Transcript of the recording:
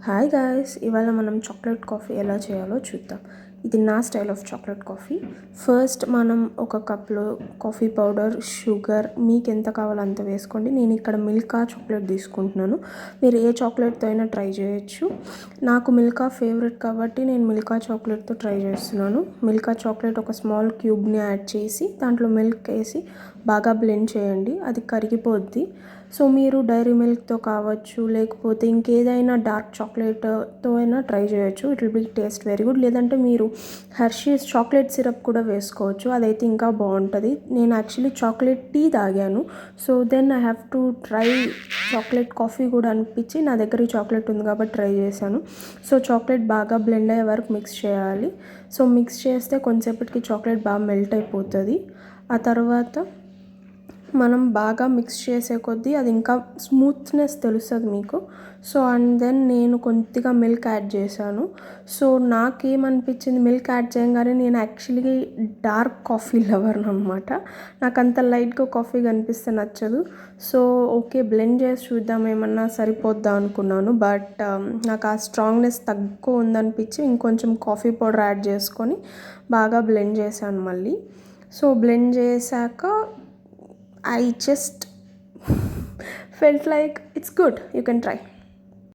Hi guys, ఇవాళ మనం chocolate coffee ఎలా చేయాలో చూద్దాం. ఇది నా style of chocolate coffee. First మనం ఒక కప్లో కాఫీ పౌడర్, షుగర్ మీకు ఎంత కావాలో అంత వేసుకోండి. నేను ఇక్కడ మిల్కా చాక్లెట్ తీసుకుంటున్నాను. మీరు ఏ చాక్లెట్తో అయినా ట్రై చేయొచ్చు. నాకు మిల్కా ఫేవరెట్ కాబట్టి నేను మిల్కా చాక్లెట్తో ట్రై చేస్తున్నాను. మిల్కా చాక్లెట్ ఒక స్మాల్ క్యూబ్ని యాడ్ చేసి దాంట్లో మిల్క్ వేసి బాగా బ్లెండ్ చేయండి. అది కరిగిపోద్ది. సో మీరు డైరీ మిల్క్తో కావచ్చు, లేకపోతే ఇంకేదైనా డార్క్ చాక్లెట్తో అయినా ట్రై చేయొచ్చు. It will be taste very good. లేదంటే మీరు హెర్షీస్ చాక్లెట్ సిరప్ కూడా వేసుకోవచ్చు, అదైతే ఇంకా బాగుంటుంది. నేను యాక్చువల్లీ చాక్లెట్ టీ తాగాను. So then I have to try chocolate coffee కూడా అనిపించి నా దగ్గర ఈ చాక్లెట్ ఉంది కాబట్టి ట్రై చేశాను. సో చాక్లెట్ బాగా బ్లెండ్ అయ్యే వరకు మిక్స్ చేయాలి. సో మిక్స్ చేస్తే కొంచెంసేపటికి చాక్లెట్ బాగా మెల్ట్ అయిపోతుంది. ఆ తర్వాత మనం బాగా మిక్స్ చేసే కొద్దీ అది ఇంకా స్మూత్నెస్ తెలుస్తుంది మీకు. సో అండ్ దెన్ నేను కొద్దిగా మిల్క్ యాడ్ చేశాను. సో నాకేమనిపించింది, మిల్క్ యాడ్ చేయగానే నేను యాక్చువల్లీ డార్క్ కాఫీ లవర్ అనమాట. నాకు అంత లైట్గా కాఫీ కనిపిస్తే నచ్చదు. సో ఓకే, బ్లెండ్ చేసి చూద్దాం ఏమన్నా సరిపోద్దా అనుకున్నాను. బట్ నాకు ఆ స్ట్రాంగ్నెస్ తక్కువ ఉందనిపించి ఇంకొంచెం కాఫీ పౌడర్ యాడ్ చేసుకొని బాగా బ్లెండ్ చేశాను మళ్ళీ. సో బ్లెండ్ చేశాక I just felt like it's good. You can try.